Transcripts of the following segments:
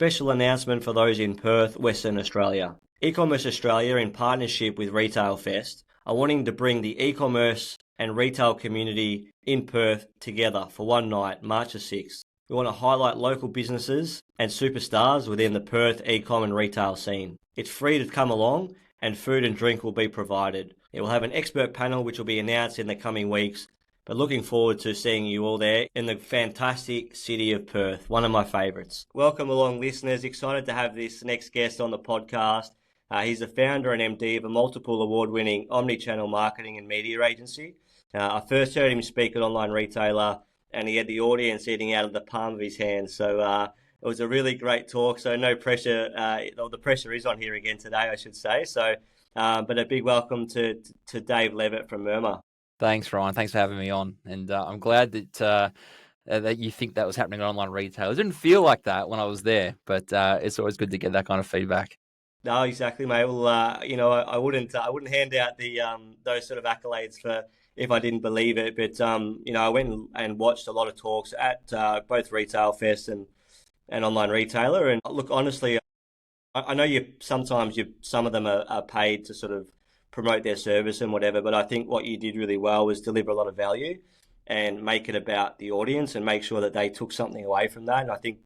special announcement for those in Perth, Western Australia. Ecommerce Australia, in partnership with Retail Fest, are wanting to bring the e-commerce and retail community in Perth together for one night, March the 6th. We want to highlight local businesses and superstars within the Perth e-com and retail scene. It's free to come along, and food and drink will be provided. It will have an expert panel which will be announced in the coming weeks, but looking forward to seeing you all there in the fantastic city of Perth, one of my favourites. Welcome along, listeners. Excited to have this next guest on the podcast. He's the founder and MD of a multiple award-winning omni-channel marketing and media agency. I first heard him speak at Online Retailer, and he had the audience eating out of the palm of his hand. So it was a really great talk. So no pressure. The pressure is on here again today, I should say. So, but a big welcome to Dave Levett from Murmur. Thanks, Ryan. Thanks for having me on. And I'm glad that you think that was happening at Online Retailer. It didn't feel like that when I was there, but it's always good to get that kind of feedback. No, exactly, mate. Well, I wouldn't hand out the those sort of accolades for if I didn't believe it. But I went and watched a lot of talks at both Retail Fest and Online Retailer. And look, honestly, I know some of them are paid to sort of promote their service and whatever, but I think what you did really well was deliver a lot of value and make it about the audience and make sure that they took something away from that. And I think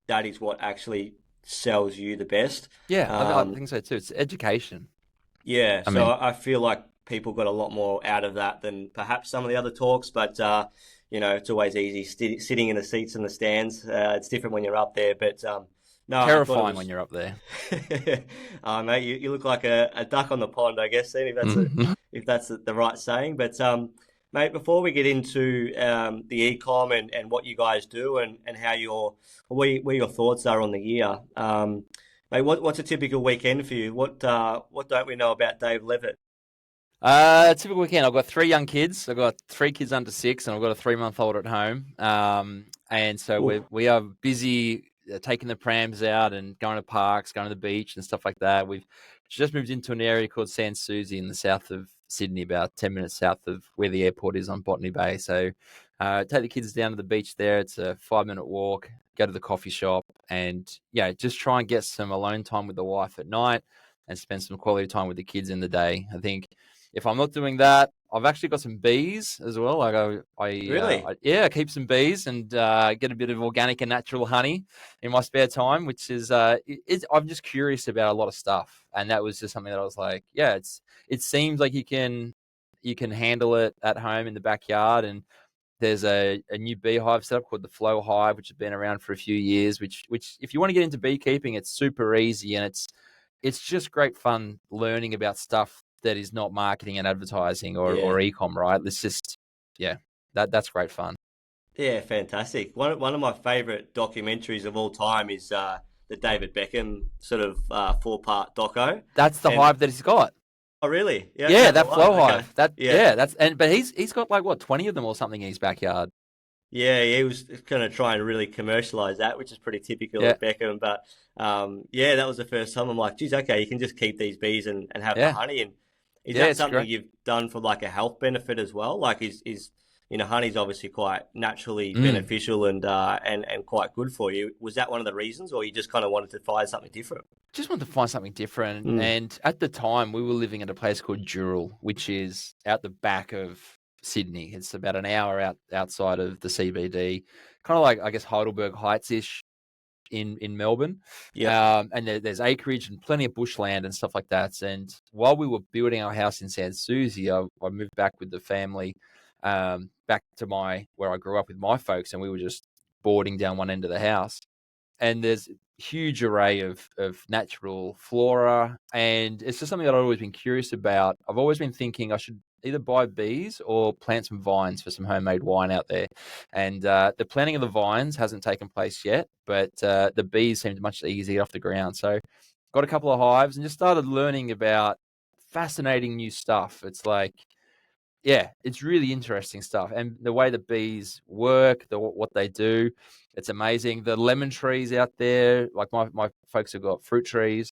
that is what actually sells you the best. Yeah, I think so too. It's education. Yeah, I feel like people got a lot more out of that than perhaps some of the other talks, but it's always easy sitting in the seats and the stands. It's different when you're up there, but no, terrifying when you're up there. Mate, you look like a duck on the pond, I guess, if that's the right saying. But mate, before we get into the e-com and what you guys do and how where your thoughts are on the year, mate, what's a typical weekend for you? What don't we know about Dave Levett? Typical weekend. I've got 3 young kids. I've got 3 kids under 6, and I've got a 3-month-old at home. And so we are busy taking the prams out and going to parks, going to the beach and stuff like that. We've just moved into an area called Sans Souci in the south of Sydney, about 10 minutes south of where the airport is on Botany Bay. So take the kids down to the beach there. It's a 5-minute walk, go to the coffee shop, and just try and get some alone time with the wife at night and spend some quality time with the kids in the day. I think if I'm not doing that, I've actually got some bees as well. I keep some bees and get a bit of organic and natural honey in my spare time, which is I'm just curious about a lot of stuff, and that was just something that I was like, it seems like you can handle it at home in the backyard. And there's a new beehive set up called the Flow Hive, which has been around for a few years. Which if you want to get into beekeeping, it's super easy, and it's just great fun learning about stuff that is not marketing and advertising or e-com, right? It's just, that's great fun. Yeah, fantastic. One of my favourite documentaries of all time is the David Beckham sort of 4-part doco. That's the hive that he's got. Oh, really? Yeah, that Flow Hive. Okay. But he's got 20 of them or something in his backyard. Yeah, he was kind of trying to really commercialise that, which is pretty typical of Beckham. But that was the first time I'm like, geez, okay, you can just keep these bees and have the honey. And is that something great. You've done for like a health benefit as well? Like is honey's obviously quite naturally beneficial and quite good for you. Was that one of the reasons, or you just kind of wanted to find something different? Just wanted to find something different. And at the time, we were living at a place called Dural, which is out the back of Sydney. It's about an hour outside of the CBD, kind of like, I guess, Heidelberg Heights-ish in Melbourne. And there's acreage and plenty of bushland and stuff like that. And while we were building our house in Sans Souci, I moved back with the family back to where I grew up with my folks, and we were just boarding down one end of the house. And there's a huge array of natural flora, and it's just something that I've always been curious about. I've always been thinking I should either buy bees or plant some vines for some homemade wine out there. And the planting of the vines hasn't taken place yet, but the bees seemed much easier to get off the ground. So got a couple of hives and just started learning about fascinating new stuff. It's like, it's really interesting stuff. And the way the bees work, what they do, it's amazing. The lemon trees out there, like my folks have got fruit trees.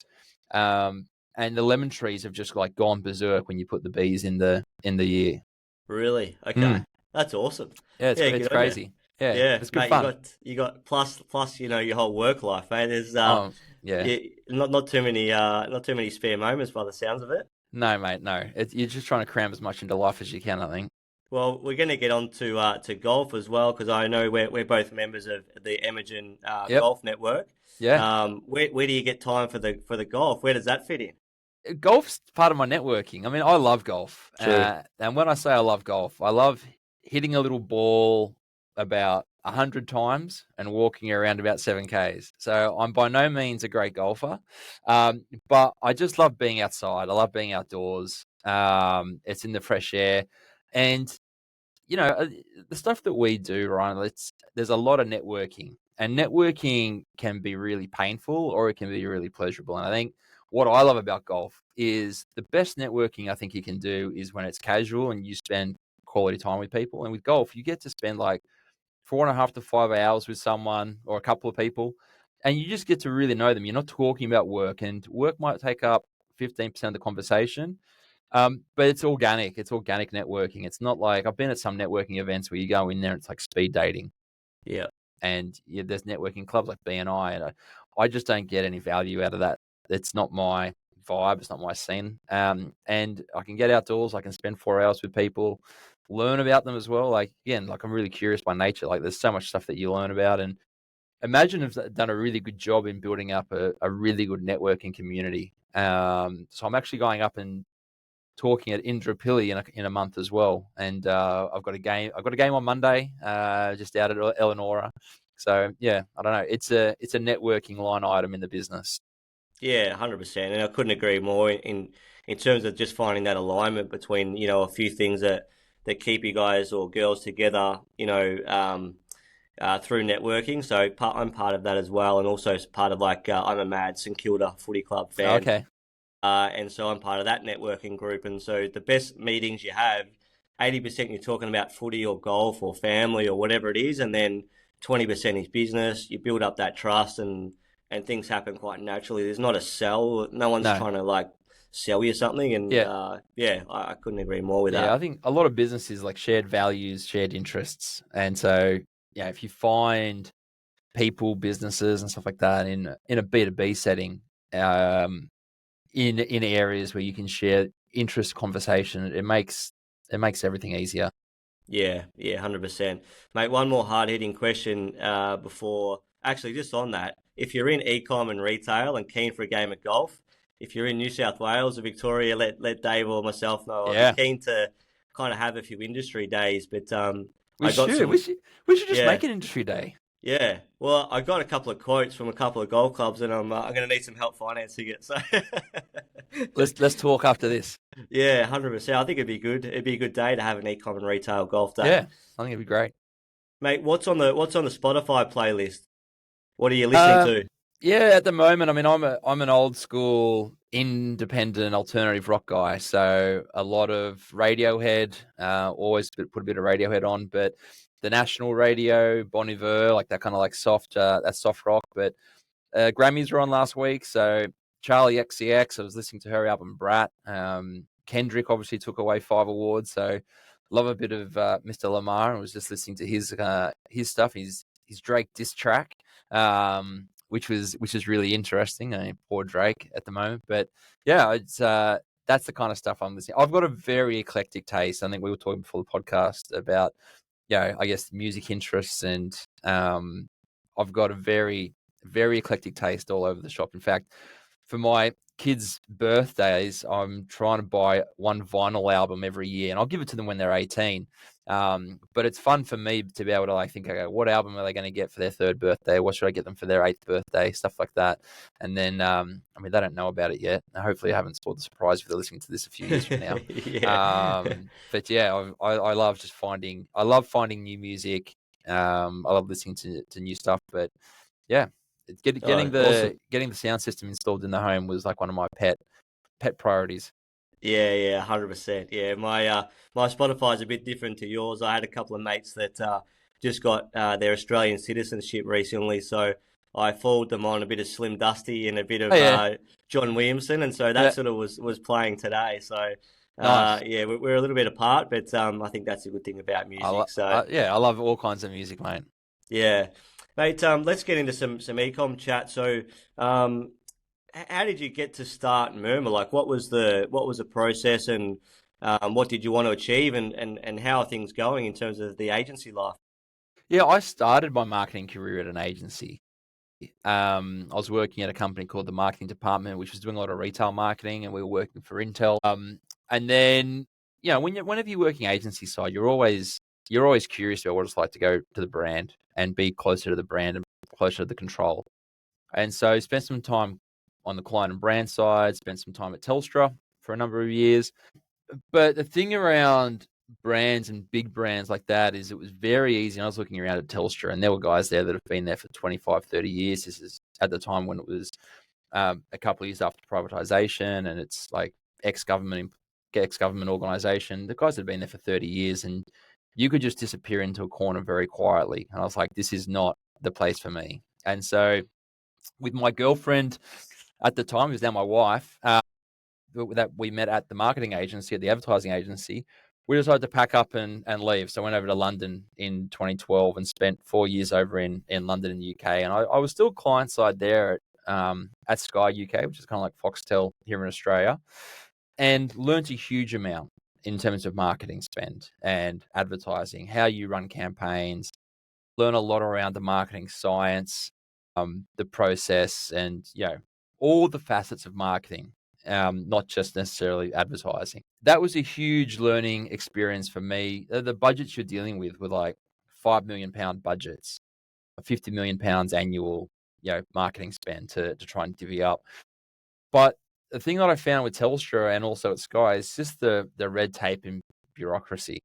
And the lemon trees have just gone berserk when you put the bees in the year. Really? Okay. That's awesome. Yeah, it's crazy. Yeah, Yeah, it's good mate. fun. You got plus your whole work life, mate. There's Yeah. yeah, not too many not too many spare moments by the sounds of it. No, mate, no. You're just trying to cram as much into life as you can, I think. Well, we're going to get on to golf as well because I know we're both members of the Imogen Yep. Golf Network. Yeah. Where do you get time for the golf? Where does that fit in? Golf's part of my networking. I mean, I love golf. True. And when I say I love golf, I love hitting a little ball about 100 times and walking around about 7Ks. So I'm by no means a great golfer, but I just love being outside. I love being outdoors. It's in the fresh air. And the stuff that we do, Ryan, there's a lot of networking, and networking can be really painful or it can be really pleasurable. And I think what I love about golf is the best networking I think you can do is when it's casual and you spend quality time with people. And with golf, you get to spend like 4.5 to 5 hours with someone or a couple of people, and you just get to really know them. You're not talking about work, and work might take up 15% of the conversation, but it's organic. It's organic networking. It's not like I've been at some networking events where you go in there and it's like speed dating. Yeah. And there's networking clubs like BNI, and I just don't get any value out of that. It's not my vibe. It's not my scene. And I can get outdoors. I can spend 4 hours with people, learn about them as well. Like again, like I'm really curious by nature. Like there's so much stuff that you learn about, and Imagine have done a really good job in building up a really good networking community. So I'm actually going up and talking at Indooroopilly in a month as well, and I've got a game. I've got a game on Monday, just out at Eleonora. So yeah, I don't know. It's a networking line item in the business. Yeah, 100%. And I couldn't agree more in terms of just finding that alignment between, a few things that keep you guys or girls together, through networking. So I'm part of that as well. And also as part of I'm a mad St Kilda footy club fan. Okay. And so I'm part of that networking group. And so the best meetings you have, 80% you're talking about footy or golf or family or whatever it is. And then 20% is business. You build up that trust and things happen quite naturally. There's not a sell. No one's No. trying to sell you something. And Yeah. I couldn't agree more with Yeah, that. I think a lot of businesses like shared values, shared interests, and so if you find people, businesses, and stuff like that in a B2B setting, in areas where you can share interest conversation, it makes everything easier. Yeah, 100%. Mate, one more hard-hitting question before, actually, just on that. If you're in e-com and retail and keen for a game of golf, if you're in New South Wales or Victoria, let Dave or myself know. I'd be Yeah, keen to kind of have a few industry days, but we I got should. We some, should. We should just yeah, make an industry day. yeah. Well, I got a couple of quotes from a couple of golf clubs, and I'm going to need some help financing it. So, Let's talk after this. yeah, 100%. I think it'd be good. It'd be a good day to have an e-com and retail golf day. Yeah, I think it'd be great. Mate, what's on the Spotify playlist? What are you listening Um, to? yeah, at the moment, I mean, I'm an old school independent alternative rock guy, so a lot of Radiohead. Always put a bit of Radiohead on, but the national radio, Bon Iver, like that kind of like soft, that soft rock. But Grammys were on last week, so Charlie XCX. I was listening to her album Brat. Kendrick obviously took away 5 awards, so love a bit of Mr. Lamar. I was just listening to his stuff, his Drake diss track, which is really interesting. Poor Drake at the moment, but yeah, it's that's the kind of stuff I'm listening. I've got a very eclectic taste. I think we were talking before the podcast about I guess music interests, and I've got a very very eclectic taste all over the shop. In fact, for my kids' birthdays, I'm trying to buy one vinyl album every year, and I'll give it to them when they're 18. But it's fun for me to be able to think, okay, what album are they going to get for their 3rd birthday? What should I get them for their 8th birthday? Stuff like that. And then, I mean, they don't know about it yet. Hopefully, I haven't spoiled the surprise if they're listening to this a few years from now. Yeah. But yeah, I love just I love finding new music. I love listening to new stuff. But yeah, getting Oh, awesome. the sound system installed in the home was like one of my pet priorities. Yeah, 100%. Yeah, my Spotify's a bit different to yours. I had a couple of mates that just got their Australian citizenship recently, so I followed them on a bit of Slim Dusty and a bit Oh of yeah, John Williamson, and so yeah, that sort of was playing today. So nice. yeah, we're a little bit apart, but I think that's a good thing about music. So Yeah, I love all kinds of music, mate. Yeah, mate. Let's get into some ecom chat. So, how did you get to start Murmur? Like, what was the process, and what did you want to achieve, and how are things going in terms of the agency life? Yeah, I started my marketing career at an agency. I was working at a company called the marketing department, which was doing a lot of retail marketing, and we were working for Intel. And then, whenever you're working agency side, you're always curious about what it's like to go to the brand and be closer to the brand and closer to the control. And so, spent some time on the client and brand side, spent some time at Telstra for a number of years. But the thing around brands and big brands like that is it was very easy. And I was looking around at Telstra, and there were guys there that have been there for 25, 30 years. This is at the time when it was a couple of years after privatization, and it's like ex-government ex-government organization. The guys had been there for 30 years, and you could just disappear into a corner very quietly. And I was like, this is not the place for me. And so with my girlfriend at the time, who's now my wife, that we met at the marketing agency, at the advertising agency, we decided to pack up and leave. So I went over to London in 2012 and spent 4 years over in London in the UK. And I was still client side there at Sky UK, which is kind of like Foxtel here in Australia, and learned a huge amount in terms of marketing spend and advertising, how you run campaigns, learn a lot around the marketing science, the process, and all the facets of marketing, not just necessarily advertising. That was a huge learning experience for me. The budgets you're dealing with were like £5 million budgets, £50 million annual, marketing spend to try and divvy up. But the thing that I found with Telstra and also at Sky is just the red tape and bureaucracy.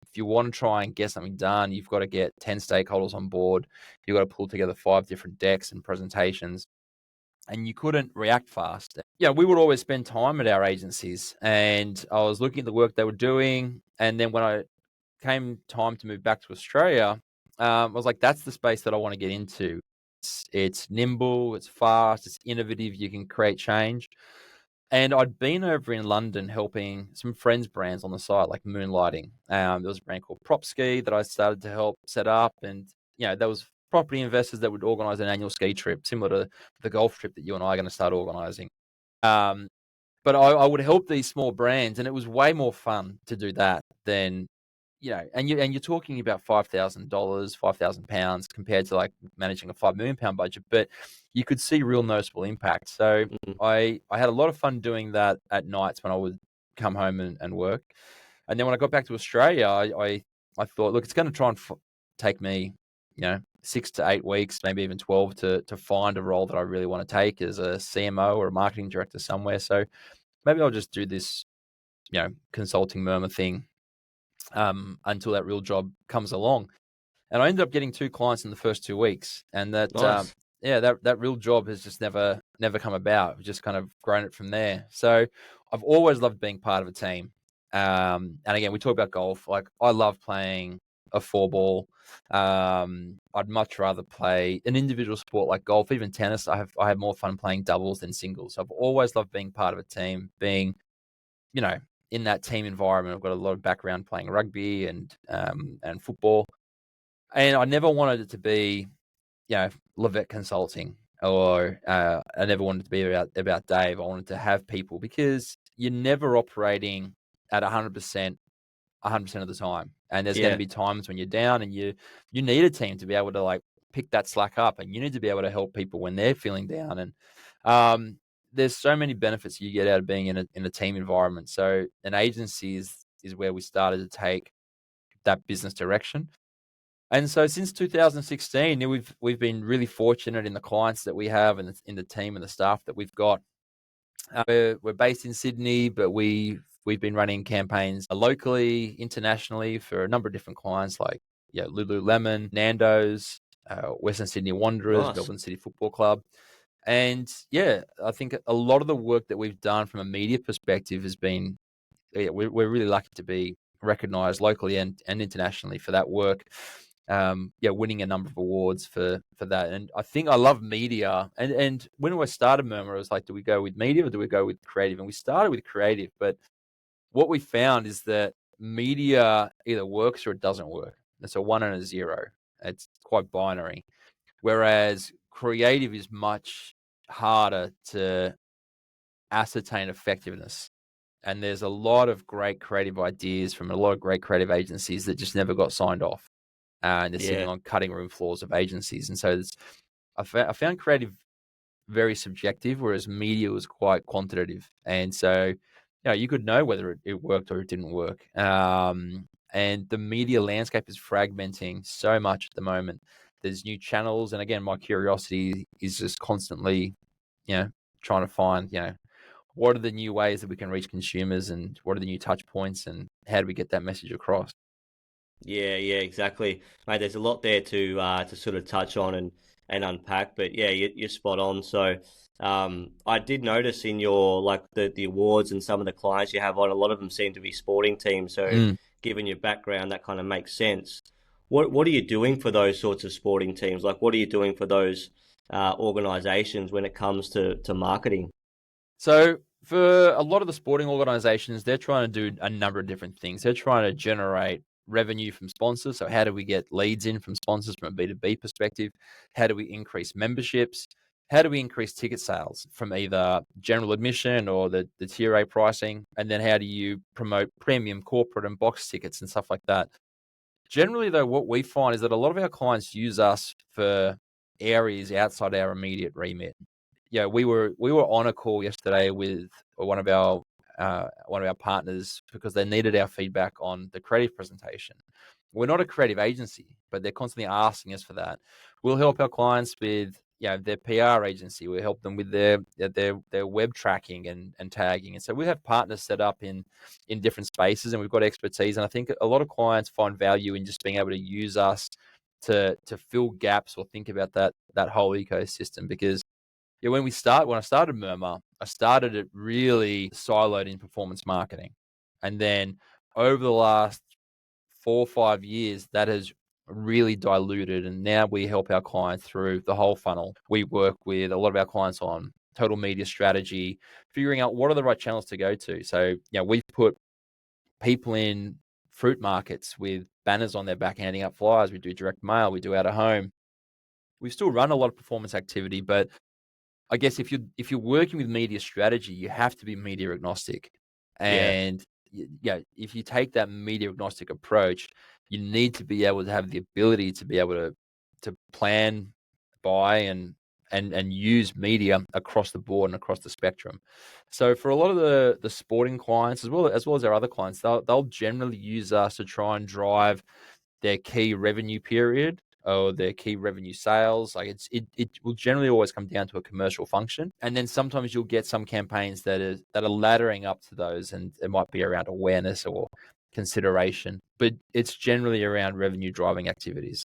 If you want to try and get something done, you've got to get 10 stakeholders on board. You've got to pull together 5 different decks and presentations, and you couldn't react fast. Yeah, we would always spend time at our agencies, and I was looking at the work they were doing. And then when I came time to move back to Australia, I was like, that's the space that I want to get into. It's nimble, it's fast, it's innovative, you can create change. And I'd been over in London helping some friends' brands on the side, like moonlighting. There was a brand called Propski that I started to help set up. And, there was property investors that would organize an annual ski trip, similar to the golf trip that you and I are going to start organizing. But I would help these small brands, and it was way more fun to do that than, and you're talking about $5,000, £5,000 compared to like managing a £5 million budget, but you could see real noticeable impact. So Mm. I had a lot of fun doing that at nights when I would come home and work. And then when I got back to Australia, I thought, look, it's going to try and take me, 6 to 8 weeks, maybe even 12 to find a role that I really want to take as a CMO or a marketing director somewhere. So maybe I'll just do this, consulting Murmur thing until that real job comes along. And I ended up getting 2 clients in the first 2 weeks, and Nice. that real job has just never come about. We've just kind of grown it from there. So I've always loved being part of a team. And again, we talk about golf. Like, I love playing a 4-ball. I'd much rather play an individual sport like golf, even tennis. I have more fun playing doubles than singles. So I've always loved being part of a team, being, you know, in that team environment. I've got a lot of background playing rugby and football, and I never wanted it to be, Levett Consulting, or I never wanted it to be about Dave. I wanted to have people, because you're never operating at 100%, 100% of the time, and there's going to Yeah. be times when you're down, and you need a team to be able to like pick that slack up, and you need to be able to help people when they're feeling down. And there's so many benefits you get out of being in a team environment. So an agency is where we started to take that business direction. And so since 2016, we've been really fortunate in the clients that we have, and in the team and the staff that we've got. We're based in Sydney, but we've been running campaigns locally, internationally, for a number of different clients, like Lululemon, Nando's, Western Sydney Wanderers, Nice. Melbourne City Football Club. And I think a lot of the work that we've done from a media perspective has been, we're really lucky to be recognized locally and internationally for that work. Winning a number of awards for that. And I think I love media. And when I started Murmur, I was like, do we go with media or do we go with creative? And we started with creative, but what we found is that media either works or it doesn't work. It's a 1 and a 0. It's quite binary. Whereas creative is much harder to ascertain effectiveness. And there's a lot of great creative ideas from a lot of great creative agencies that just never got signed off. And they're sitting Yeah. on cutting room floors of agencies. And so I found creative very subjective, whereas media was quite quantitative. And so, you could know whether it worked or it didn't work. And the media landscape is fragmenting so much at the moment. There's new channels. And again, my curiosity is just constantly, trying to find, what are the new ways that we can reach consumers and what are the new touch points and how do we get that message across? Yeah, exactly, mate. There's a lot there to sort of touch on and unpack, but yeah, you're spot on. So, I did notice in your like the awards and some of the clients you have on, a lot of them seem to be sporting teams. So, Mm. given your background, that kind of makes sense. What are you doing for those sorts of sporting teams? Like, what are you doing for those organizations when it comes to marketing? So for a lot of the sporting organizations, they're trying to do a number of different things. They're trying to generate revenue from sponsors. So how do we get leads in from sponsors from a B2B perspective? How do we increase memberships? How do we increase ticket sales from either general admission or the tier A pricing? And then how do you promote premium corporate and box tickets and stuff like that? Generally, though, what we find is that a lot of our clients use us for areas outside our immediate remit. Yeah, we were on a call yesterday with one of our partners because they needed our feedback on the creative presentation. We're not a creative agency, but they're constantly asking us for that. We'll help our clients with their PR agency. We help them with their web tracking and tagging. And so we have partners set up in different spaces, and we've got expertise. And I think a lot of clients find value in just being able to use us to fill gaps or think about that whole ecosystem because when I started Murmur, I started it really siloed in performance marketing. And then over the last 4 or 5 years, that has really diluted. And now we help our clients through the whole funnel. We work with a lot of our clients on total media strategy, figuring out what are the right channels to go to. So, we've put people in fruit markets with banners on their back handing out flyers. We do direct mail, we do out of home. We still run a lot of performance activity, but I guess if you're working with media strategy, you have to be media agnostic. Yeah. And if you take that media agnostic approach, you need to be able to have the ability to be able to plan, buy, and use media across the board and across the spectrum. So for a lot of the sporting clients, as well as our other clients, they'll generally use us to try and drive their key revenue period or their key revenue sales. Like it will generally always come down to a commercial function. And then sometimes you'll get some campaigns that are laddering up to those, and it might be around awareness or consideration, but it's generally around revenue driving activities.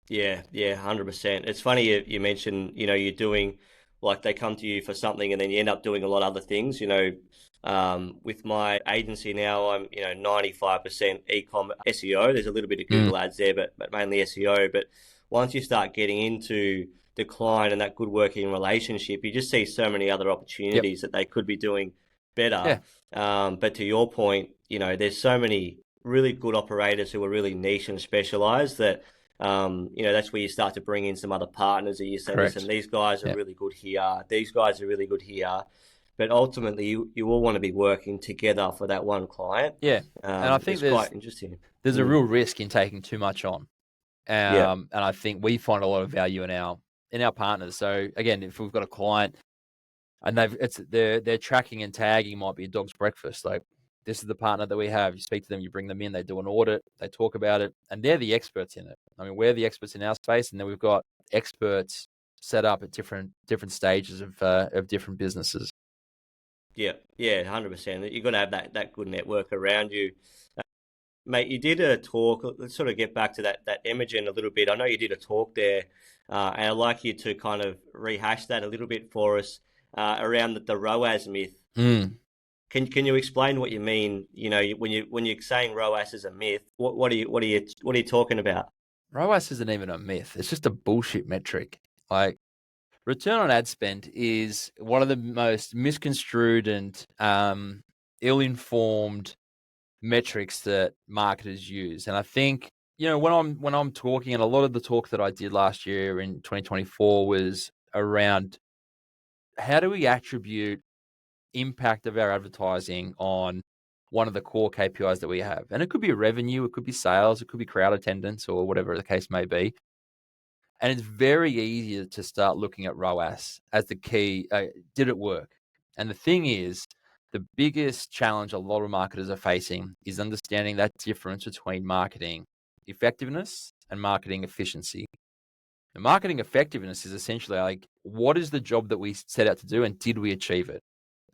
Yeah, 100%. It's funny you mentioned, you're doing like they come to you for something and then you end up doing a lot of other things. With my agency now, I'm 95% e-com SEO. There's a little bit of Mm, Google ads there, but mainly SEO. But once you start getting into the client and that good working relationship, you just see so many other yep. opportunities that they could be doing better. Yeah. But to your point, there's so many really good operators who are really niche and specialized that that's where you start to bring in some other partners that you say, listen, Correct. these guys are Yeah. really good here. These guys are really good here. But ultimately, you all want to be working together for that one client. Yeah. And I think It's quite interesting. there's a Mm. real risk in taking too much on. Yeah, And I think we find a lot of value in our partners. So again, if we've got a client and their tracking and tagging might be a dog's breakfast. Like this is the partner that we have. You speak to them, you bring them in, they do an audit, they talk about it, and they're the experts in it. I mean, we're the experts in our space, and then we've got experts set up at different stages of different businesses. yeah, 100%. You've got to have that good network around you. Mate, you did a talk. Let's sort of get back to that Imogen a little bit. I know you did a talk there, and I'd like you to kind of rehash that a little bit for us around the ROAS myth. Mm. Can you explain what you mean? When you're saying ROAS is a myth, what are you talking about? ROAS isn't even a myth; it's just a bullshit metric. Like return on ad spend is one of the most misconstrued and ill-informed metrics that marketers use, and I think when I'm talking, and a lot of the talk that I did last year in 2024 was around how do we attribute impact of our advertising on one of the core KPIs that we have. And it could be revenue, it could be sales, it could be crowd attendance, or whatever the case may be. And it's very easy to start looking at ROAS as the key. Did it work? And the thing is, the biggest challenge a lot of marketers are facing is understanding that difference between marketing effectiveness and marketing efficiency. The marketing effectiveness is essentially like, what is the job that we set out to do, and did we achieve it?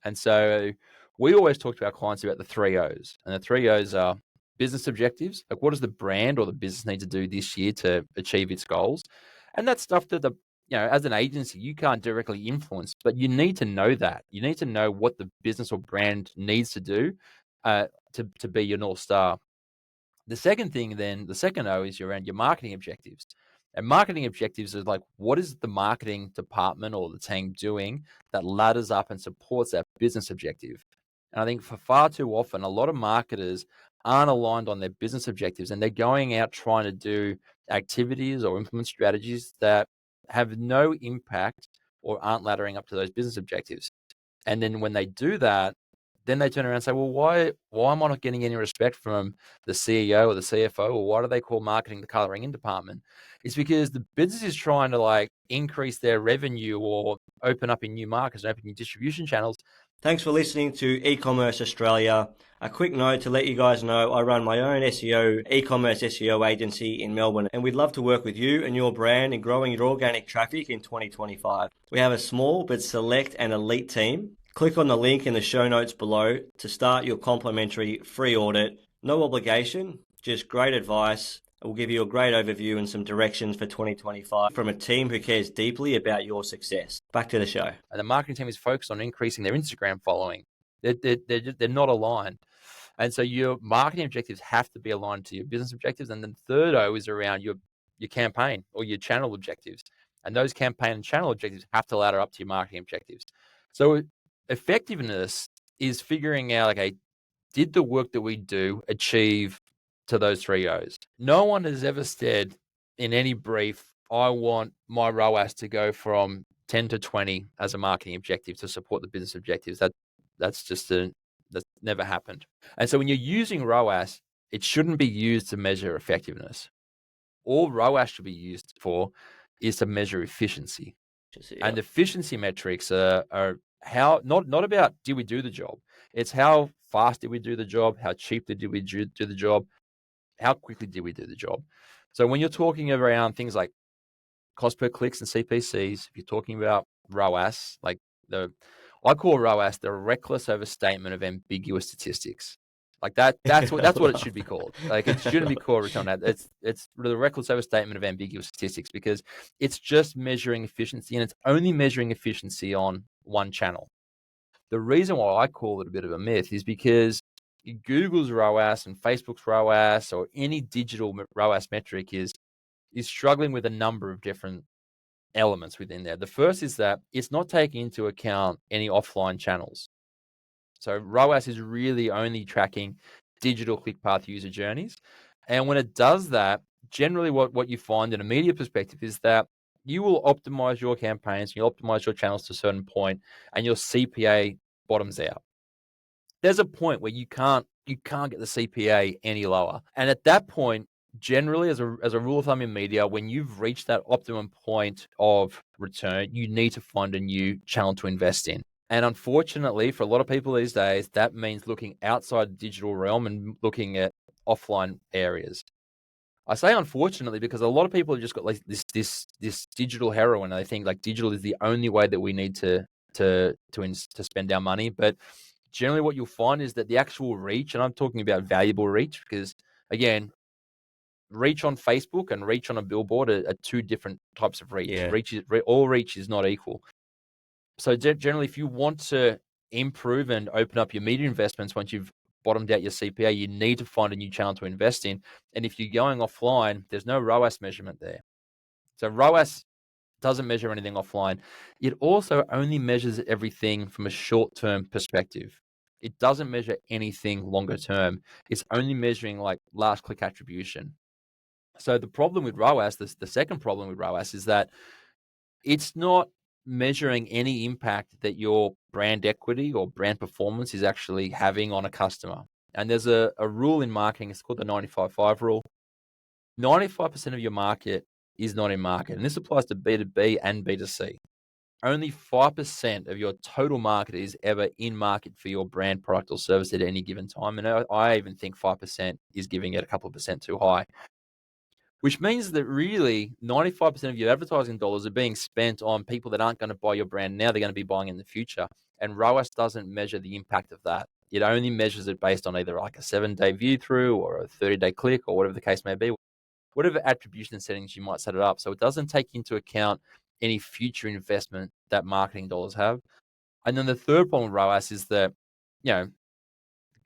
And so we always talk to our clients about the 3 O's. And the 3 O's are business objectives. Like, what does the brand or the business need to do this year to achieve its goals? And that's stuff that as an agency, you can't directly influence, but you need to know that. You need to know what the business or brand needs to do to be your North Star. The second thing, then, the second O is around your marketing objectives. And marketing objectives is like, what is the marketing department or the team doing that ladders up and supports that business objective? And I think for far too often, a lot of marketers aren't aligned on their business objectives, and they're going out trying to do activities or implement strategies that have no impact or aren't laddering up to those business objectives. And then when they do that, then they turn around and say, well, why am I not getting any respect from the CEO or the CFO, or why do they call marketing the coloring in department? It's because the business is trying to like increase their revenue or open up in new markets and open new distribution channels. Thanks for listening to Ecommerce Australia. A quick note to let you guys know I run my own e-commerce SEO agency in Melbourne, and we'd love to work with you and your brand in growing your organic traffic in 2025. We have a small but select and elite team. Click on the link in the show notes below to start your complimentary free audit. No obligation, just great advice. We'll give you a great overview and some directions for 2025 from a team who cares deeply about your success. Back to the show. And the marketing team is focused on increasing their Instagram following. They're not aligned. And so your marketing objectives have to be aligned to your business objectives. And then the third O is around your campaign or your channel objectives. And those campaign and channel objectives have to ladder up to your marketing objectives. So effectiveness is figuring out, okay, did the work that we do achieve to those 3 O's? No one has ever said in any brief, I want my ROAS to go from 10 to 20 as a marketing objective to support the business objectives. That's never happened. And so when you're using ROAS, it shouldn't be used to measure effectiveness. All ROAS should be used for is to measure efficiency. And efficiency metrics are how not about did we do the job. It's how fast did we do the job, how cheaply did we do the job, how quickly did we do the job. So when you're talking around things like cost per clicks and CPCs, if you're talking about ROAS, like I call ROAS the reckless overstatement of ambiguous statistics. Like that's what it should be called. Like, it shouldn't be called return on ad. It's the reckless overstatement of ambiguous statistics, because it's just measuring efficiency, and it's only measuring efficiency on one channel. The reason why I call it a bit of a myth is because Google's ROAS and Facebook's ROAS or any digital ROAS metric is struggling with a number of different elements within there. The first is that it's not taking into account any offline channels. So ROAS is really only tracking digital ClickPath user journeys. And when it does that, generally what you find in a media perspective is that you will optimize your campaigns, you'll optimize your channels to a certain point, and your CPA bottoms out. There's a point where you can't get the CPA any lower. And at that point, generally, as a rule of thumb in media, when you've reached that optimum point of return, you need to find a new channel to invest in. And unfortunately, for a lot of people these days, that means looking outside the digital realm and looking at offline areas. I say unfortunately because a lot of people have just got like this digital heroin. They think like digital is the only way that we need to spend our money. But generally, what you'll find is that the actual reach, and I'm talking about valuable reach, because again, reach on Facebook and reach on a billboard are two different types of reach. Yeah. All reach is not equal. So generally, if you want to improve and open up your media investments once you've bottomed out your CPA, you need to find a new channel to invest in. And if you're going offline, there's no ROAS measurement there. So ROAS doesn't measure anything offline. It also only measures everything from a short-term perspective. It doesn't measure anything longer term. It's only measuring like last click attribution. So the problem with ROAS, the second problem with ROAS is that it's not measuring any impact that your brand equity or brand performance is actually having on a customer. And there's a rule in marketing, it's called the 95-5 rule. 95% of your market is not in market. And this applies to B2B and B2C. Only 5% of your total market is ever in market for your brand, product, or service at any given time. And I even think 5% is giving it a couple of percent too high, which means that really 95% of your advertising dollars are being spent on people that aren't going to buy your brand now, they're going to be buying in the future. And ROAS doesn't measure the impact of that. It only measures it based on either like a 7-day view through or a 30-day click or whatever the case may be, whatever attribution settings you might set it up. So it doesn't take into account any future investment that marketing dollars have. And then the third problem with ROAS is that, you know,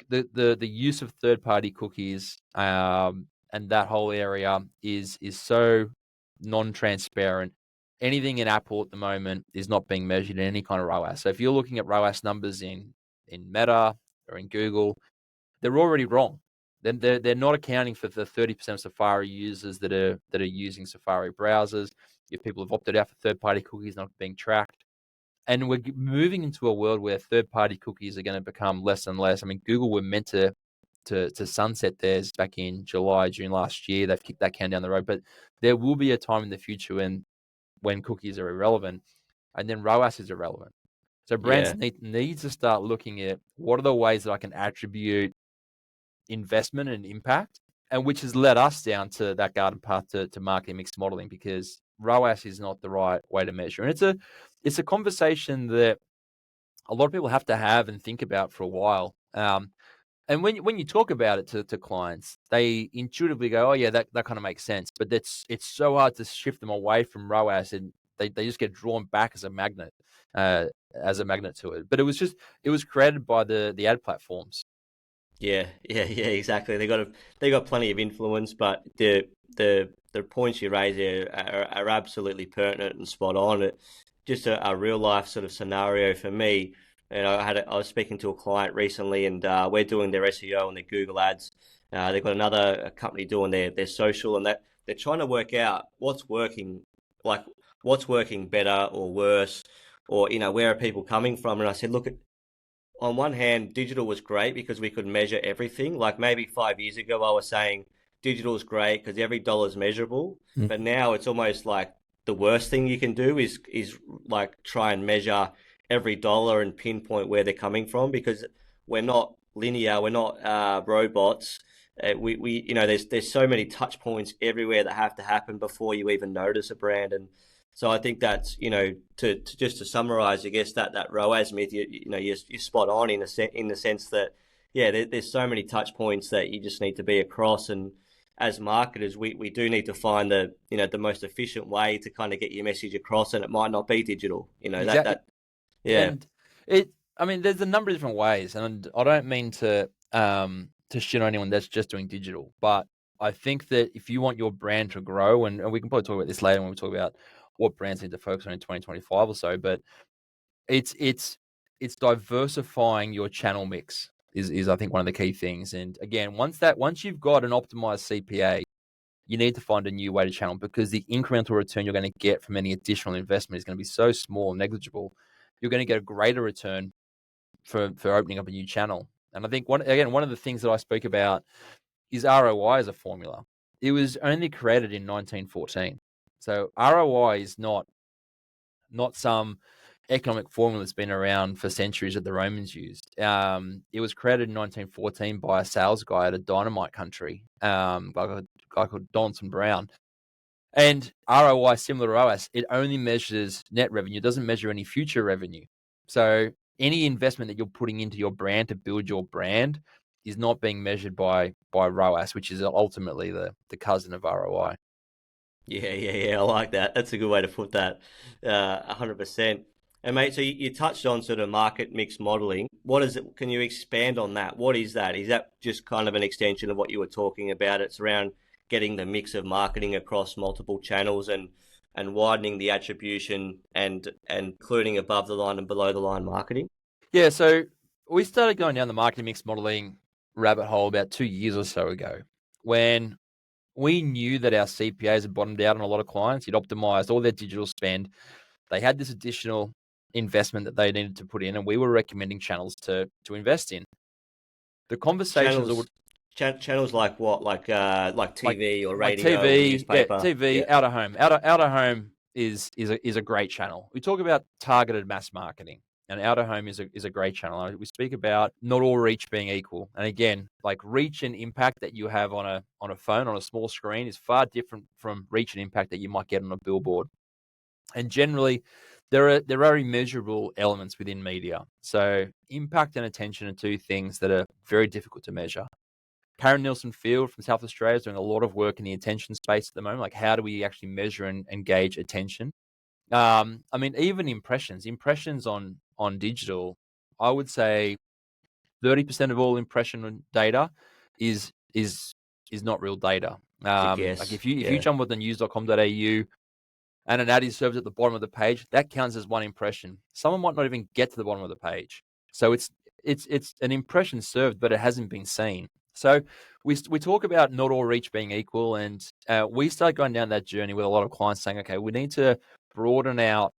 the use of third-party cookies and that whole area is so non-transparent. Anything in Apple at the moment is not being measured in any kind of ROAS. So if you're looking at ROAS numbers in Meta or in Google, they're already wrong. Then they're not accounting for the 30% of Safari users that are using Safari browsers. If people have opted out for third-party cookies not being tracked. And we're moving into a world where third-party cookies are going to become less and less. I mean, Google were meant to sunset theirs back in July, June last year. They've kicked that can down the road. But there will be a time in the future when cookies are irrelevant, and then ROAS is irrelevant. So brands Yeah. need to start looking at what are the ways that I can attribute investment and impact, and which has led us down to that garden path to marketing mix modeling, because ROAS is not the right way to measure. And it's a conversation that a lot of people have to have and think about for a while. And when you talk about it to clients, they intuitively go, "Oh yeah, that kind of makes sense." But it's so hard to shift them away from ROAS, and they just get drawn back as a magnet to it. But it was created by the ad platforms. Yeah, exactly. They got plenty of influence, but the points you raise there are absolutely pertinent and spot on. Just a real life sort of scenario for me. And I was speaking to a client recently, and we're doing their SEO and their Google ads. They've got another company doing their social, and that they're trying to work out like what's working better or worse, or where are people coming from. And I said, look, on one hand, digital was great because we could measure everything. Like maybe 5 years ago, I was saying digital is great because every dollar is measurable. Mm. But now it's almost like the worst thing you can do is like try and measure every dollar and pinpoint where they're coming from, because we're not linear, we're not robots. We there's so many touch points everywhere that have to happen before you even notice a brand. And so I think that's, to just to summarize, I guess that ROAS myth, you're spot on in the sense that, yeah, there's so many touch points that you just need to be across. And as marketers, we do need to find the most efficient way to kind of get your message across, and it might not be digital, Exactly. yeah. And I mean, there's a number of different ways, and I don't mean to shit on anyone that's just doing digital, but I think that if you want your brand to grow, and we can probably talk about this later when we talk about what brands need to focus on in 2025 or so, but it's diversifying your channel mix is I think one of the key things. And again, once you've got an optimized CPA, you need to find a new way to channel, because the incremental return you're going to get from any additional investment is going to be so small and negligible. You're going to get a greater return for opening up a new channel. And I think one of the things that I spoke about is ROI as a formula. It was only created in 1914. So ROI is not some economic formula that's been around for centuries that the Romans used. It was created in 1914 by a sales guy at a dynamite country, a guy called Donaldson Brown. And ROI, similar to ROAS, it only measures net revenue. It doesn't measure any future revenue. So any investment that you're putting into your brand to build your brand is not being measured by ROAS, which is ultimately the cousin of ROI. Yeah. I like that. That's a good way to put that. 100%. And mate, so you touched on sort of market mix modeling. What is it? Can you expand on that? What is that? Is that just kind of an extension of what you were talking about? It's around getting the mix of marketing across multiple channels and widening the attribution and including above the line and below the line marketing. Yeah, so we started going down the marketing mix modeling rabbit hole about 2 years or so ago, when we knew that our CPAs had bottomed out on a lot of clients. You'd optimized all their digital spend. They had this additional investment that they needed to put in, and we were recommending channels to invest in. The conversations Channels like what? Like TV or like radio or TV, yeah, newspaper? TV, Yeah. out of home. Out of home is a great channel. We talk about targeted mass marketing, and out of home is a great channel. We speak about not all reach being equal, and again, like reach and impact that you have on a phone on a small screen is far different from reach and impact that you might get on a billboard. And generally, there are immeasurable elements within media. So impact and attention are two things that are very difficult to measure. Karen Nielsen Field from South Australia is doing a lot of work in the attention space at the moment. Like, how do we actually measure and gauge attention? I mean, even impressions on digital, I would say 30% of all impression data is not real data. It's a Like guess. if you Yeah. jump on the news.com.au and an ad is served at the bottom of the page, that counts as one impression. Someone might not even get to the bottom of the page. So it's an impression served, but it hasn't been seen. So we talk about not all reach being equal, and we start going down that journey with a lot of clients saying, okay, we need to broaden out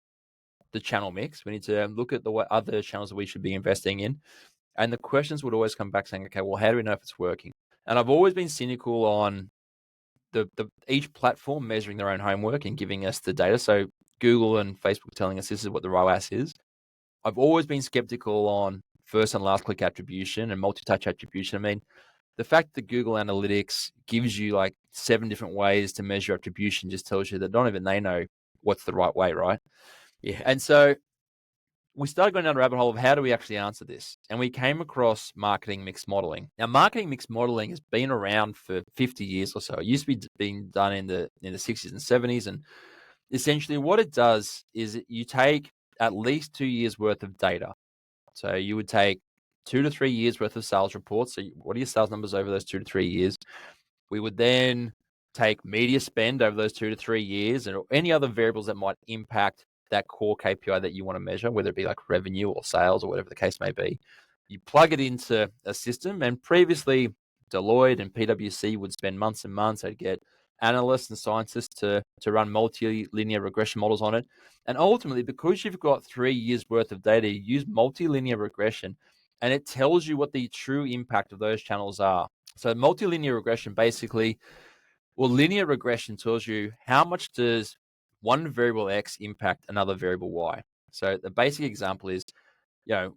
the channel mix. We need to look at the other channels that we should be investing in. And the questions would always come back saying, okay, well, how do we know if it's working? And I've always been cynical on the each platform measuring their own homework and giving us the data. So Google and Facebook telling us this is what the ROAS is. I've always been skeptical on first and last click attribution and multi-touch attribution. I mean, the fact that Google Analytics gives you like 7 different ways to measure attribution just tells you that not even they know what's the right way, right? Yeah. And so we started going down the rabbit hole of how do we actually answer this? And we came across marketing mix modeling. Now, marketing mix modeling has been around for 50 years or so. It used to be being done in the 60s and 70s. And essentially what it does is you take at least 2 years worth of data. So you would take 2 to 3 years worth of sales reports. So what are your sales numbers over those 2 to 3 years? We would then take media spend over those 2 to 3 years and any other variables that might impact that core KPI that you want to measure, whether it be like revenue or sales or whatever the case may be. You plug it into a system, and previously Deloitte and PwC would spend months and months. They'd get analysts and scientists to run multi-linear regression models on it. And ultimately, because you've got 3 years worth of data, you use multi-linear regression, and it tells you what the true impact of those channels are. So multi-linear regression basically, well, linear regression tells you how much does one variable X impact another variable Y. So the basic example is,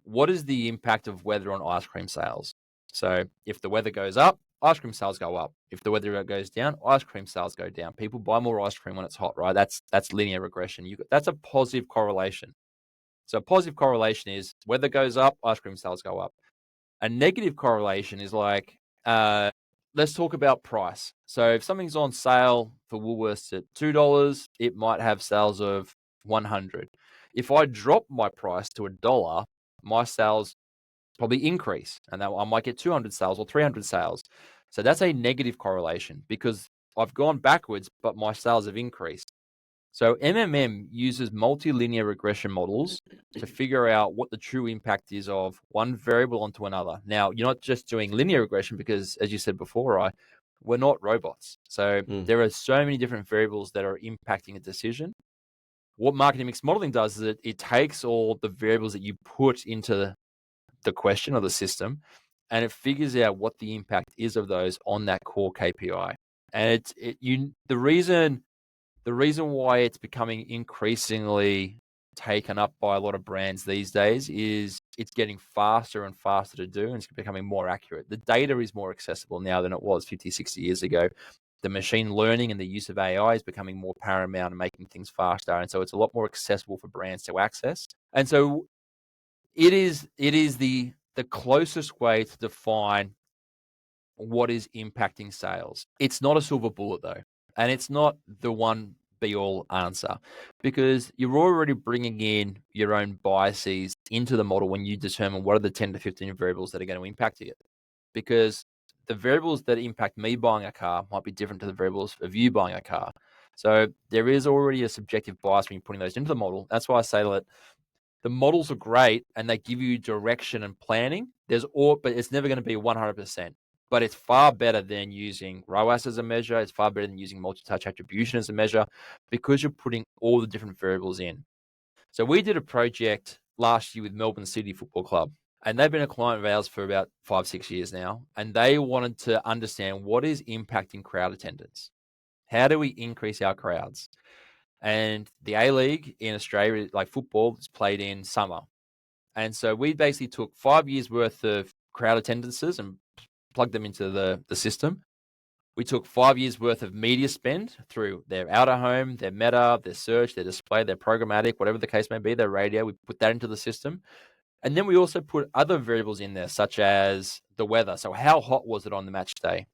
what is the impact of weather on ice cream sales? So if the weather goes up, ice cream sales go up. If the weather goes down, ice cream sales go down. People buy more ice cream when it's hot, right? That's linear regression. That's a positive correlation. So a positive correlation is weather goes up, ice cream sales go up. A negative correlation is like, let's talk about price. So if something's on sale for Woolworths at $2, it might have sales of 100. If I drop my price to $1, my sales probably increase, and I might get 200 sales or 300 sales. So that's a negative correlation because I've gone backwards, but my sales have increased. So MMM uses multilinear regression models to figure out what the true impact is of one variable onto another. Now, you're not just doing linear regression because, as you said before, we're not robots. So there are so many different variables that are impacting a decision. What marketing mix modeling does is it takes all the variables that you put into the question or the system, and it figures out what the impact is of those on that core KPI. And the reason why it's becoming increasingly taken up by a lot of brands these days is it's getting faster and faster to do, and it's becoming more accurate. The data is more accessible now than it was 50, 60 years ago. The machine learning and the use of AI is becoming more paramount and making things faster. And so it's a lot more accessible for brands to access. And so it is the closest way to define what is impacting sales. It's not a silver bullet though, and it's not the one be all answer, because you're already bringing in your own biases into the model when you determine what are the 10 to 15 variables that are going to impact it. Because the variables that impact me buying a car might be different to the variables of you buying a car. So there is already a subjective bias when you're putting those into the model. That's why I say that the models are great and they give you direction and planning. But it's never going to be 100%. but it's far better than using ROAS as a measure. It's far better than using multi-touch attribution as a measure, because you're putting all the different variables in. So we did a project last year with Melbourne City Football Club, and they've been a client of ours for about 5-6 years now. And they wanted to understand what is impacting crowd attendance. How do we increase our crowds? And the A-League in Australia, like football, is played in summer. And so we basically took 5 years worth of crowd attendances and plugged them into the system. We took 5 years worth of media spend through their out of home, their meta, their search, their display, their programmatic, whatever the case may be, their radio. We put that into the system. And then we also put other variables in there, such as the weather. So how hot was it on the match day?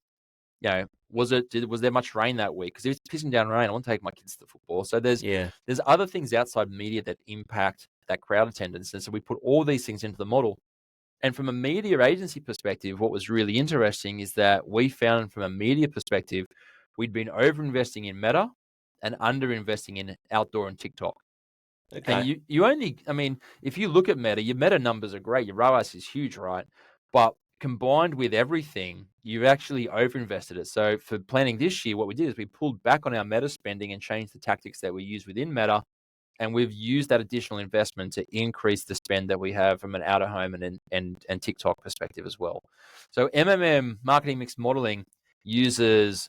You know, was there much rain that week? Because if it's pissing down rain, I want to take my kids to the football. So there's other things outside media that impact that crowd attendance. And so we put all these things into the model. And from a media agency perspective, what was really interesting is that we found from a media perspective, we'd been over-investing in Meta and under-investing in outdoor and TikTok. Okay. And you only, I mean, if you look at Meta, your Meta numbers are great. Your ROAS is huge, right? But combined with everything, you've actually over-invested it. So for planning this year, what we did is we pulled back on our Meta spending and changed the tactics that we use within Meta. And we've used that additional investment to increase the spend that we have from an out-of-home and TikTok perspective as well. So MMM, marketing mix modeling, uses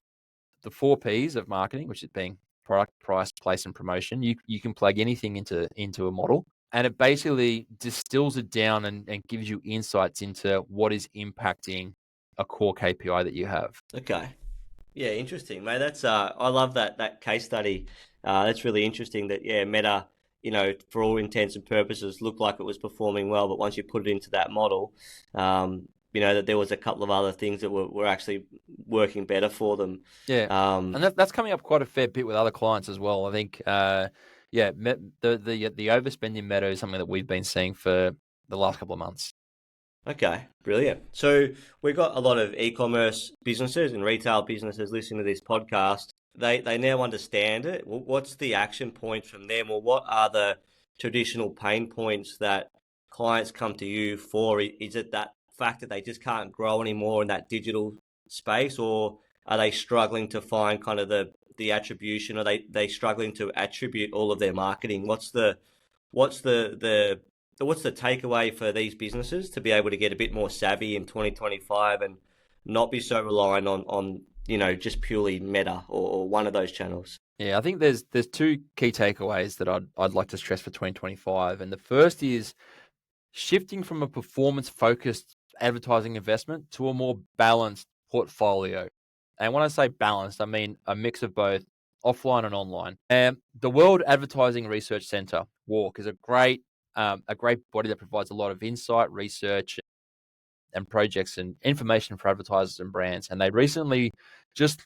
the 4 Ps of marketing, which is being product, price, place, and promotion. You can plug anything into a model, and it basically distills it down and gives you insights into what is impacting a core KPI that you have. Okay. Yeah, interesting, mate. That's I love that case study. That's really interesting. That Meta, for all intents and purposes, looked like it was performing well, but once you put it into that model, that there was a couple of other things that were actually working better for them. Yeah, and that's coming up quite a fair bit with other clients as well. I think, the overspending Meta is something that we've been seeing for the last couple of months. Okay, brilliant. So we've got a lot of e-commerce businesses and retail businesses listening to this podcast. They now understand it. What's the action point from them, or what are the traditional pain points that clients come to you for? Is it that fact that they just can't grow anymore in that digital space, or are they struggling to find kind of the attribution? Are they struggling to attribute all of their marketing? What's the takeaway for these businesses to be able to get a bit more savvy in 2025 and not be so reliant on just purely Meta or one of those channels? Yeah, I think there's 2 key takeaways that I'd like to stress for 2025, and the first is shifting from a performance-focused advertising investment to a more balanced portfolio. And when I say balanced, I mean a mix of both offline and online. And the World Advertising Research Center, WARC, is a great body that provides a lot of insight, research, and projects and information for advertisers and brands. And they recently, just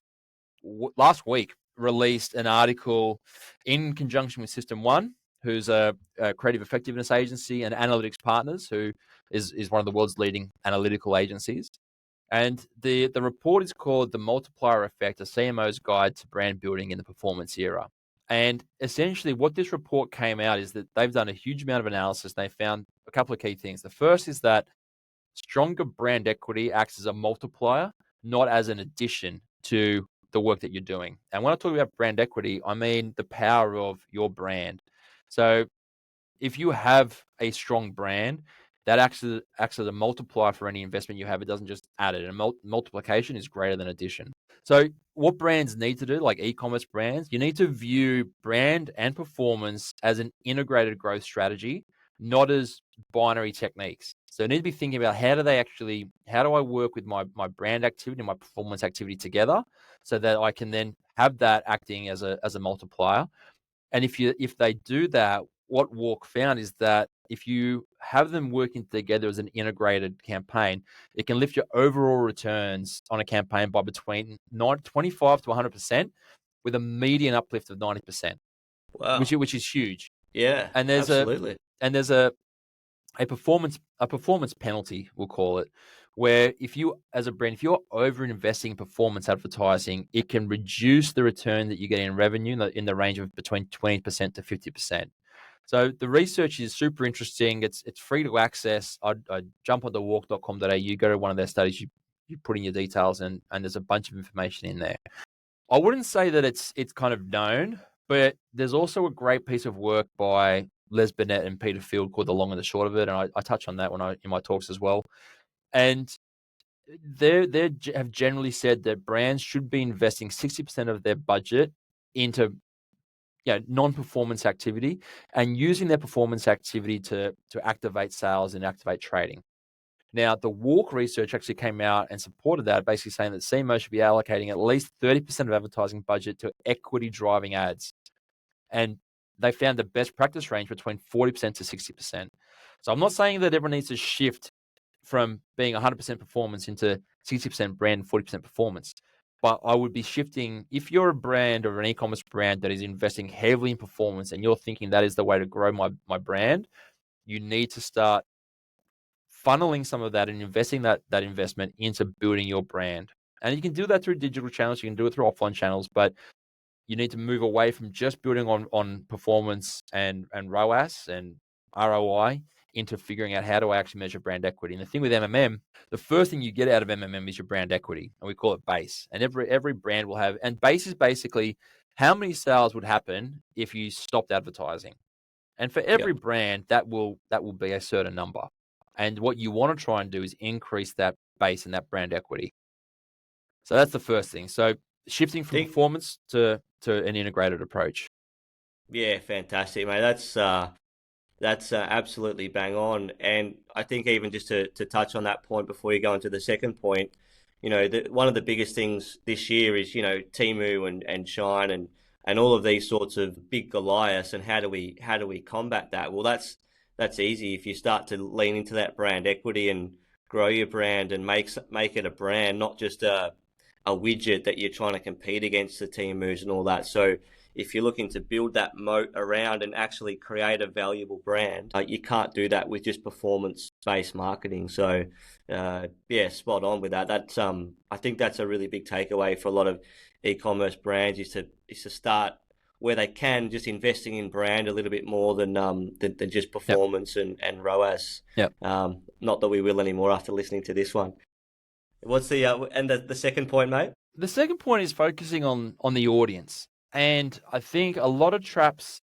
last week, released an article in conjunction with System One, who's a creative effectiveness agency, and Analytics Partners, who is one of the world's leading analytical agencies. And the report is called The Multiplier Effect, a CMO's Guide to Brand Building in the Performance Era. And essentially what this report came out is that they've done a huge amount of analysis. They found a couple of key things. The first is that stronger brand equity acts as a multiplier, not as an addition to the work that you're doing. And when I talk about brand equity, I mean the power of your brand. So if you have a strong brand, that acts as a multiplier for any investment you have. It doesn't just add it. And multiplication is greater than addition. So what brands need to do, like e-commerce brands, you need to view brand and performance as an integrated growth strategy, not as binary techniques. So you need to be thinking about how do I work with my brand activity and my performance activity together so that I can then have that acting as a multiplier. And if they do that, what WARC found is that if you have them working together as an integrated campaign, it can lift your overall returns on a campaign by between 25 to 100%, with a median uplift of 90%, Wow. which is huge. Yeah, And there's absolutely. a performance penalty, we'll call it, where if you, as a brand, if you're over investing in performance advertising, it can reduce the return that you get in revenue in the range of between 20% to 50%. So the research is super interesting. It's free to access. I'd jump onto walk.com.au, go to one of their studies. you put in your details, and there's a bunch of information in there. I wouldn't say that it's kind of known, but there's also a great piece of work by Les Burnett and Peter Field called The Long and the Short of It, and I touch on that in my talks as well. And they have generally said that brands should be investing 60% of their budget into non-performance activity, and using their performance activity to activate sales and activate trading. Now, the Walk research actually came out and supported that, basically saying that CMO should be allocating at least 30% of advertising budget to equity-driving ads. And they found the best practice range between 40% to 60%. So I'm not saying that everyone needs to shift from being 100% performance into 60% brand and 40% performance. But I would be shifting, if you're a brand or an e-commerce brand that is investing heavily in performance and you're thinking that is the way to grow my brand, you need to start funneling some of that and investing that investment into building your brand. And you can do that through digital channels, you can do it through offline channels, but you need to move away from just building on performance and ROAS and ROI into figuring out how do I actually measure brand equity. And the thing with MMM, the first thing you get out of MMM is your brand equity, and we call it base. And every brand will have, and base is basically how many sales would happen if you stopped advertising. And for every brand, that will be a certain number. And what you want to try and do is increase that base and that brand equity. So that's the first thing. So shifting from performance to an integrated approach. Yeah, fantastic, mate. That's absolutely bang on. And I think even just to touch on that point before you go into the second point, one of the biggest things this year is, Temu and Shine and all of these sorts of big Goliaths, and how do we combat that? Well, that's easy if you start to lean into that brand equity and grow your brand and make it a brand, not just a widget that you're trying to compete against the Temus and all that. So if you're looking to build that moat around and actually create a valuable brand, you can't do that with just performance-based marketing. So, spot on with that. That's I think that's a really big takeaway for a lot of e-commerce brands is to start where they can, just investing in brand a little bit more than just performance and ROAS. Not that we will anymore after listening to this one. What's the second point, mate? The second point is focusing on the audience. And I think a lot of traps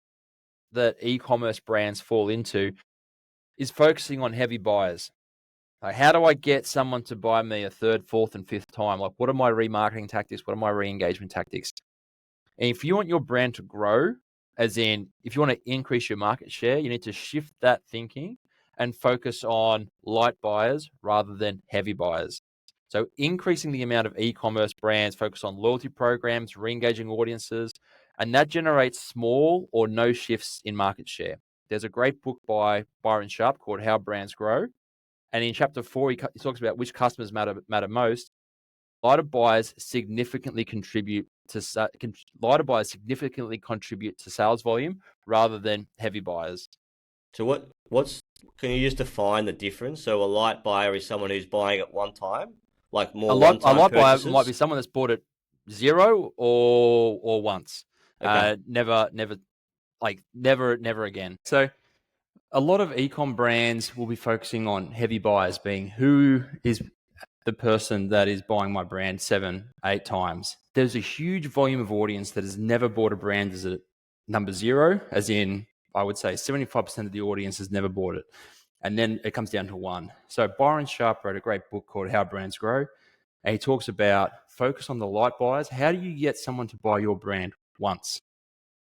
that e-commerce brands fall into is focusing on heavy buyers. Like, how do I get someone to buy me a third, fourth, and fifth time? Like, what are my remarketing tactics? What are my re-engagement tactics? And if you want your brand to grow, as in if you want to increase your market share, you need to shift that thinking and focus on light buyers rather than heavy buyers. So increasing the amount of e-commerce brands focus on loyalty programs, re-engaging audiences, and that generates small or no shifts in market share. There's a great book by Byron Sharp called How Brands Grow. And in chapter 4, he talks about which customers matter most. Lighter buyers significantly contribute to sales volume rather than heavy buyers. So can you just define the difference? So a light buyer is someone who's buying at one time, like more one-time light purchases? buyer might be someone that's bought it zero or once. Okay. Never again. So a lot of e-com brands will be focusing on heavy buyers, being who is the person that is buying my brand 7-8 times. There's a huge volume of audience that has never bought a brand as a number zero, as in, I would say 75% of the audience has never bought it. And then it comes down to one. So Byron Sharp wrote a great book called How Brands Grow. And he talks about focus on the light buyers. How do you get someone to buy your brand once?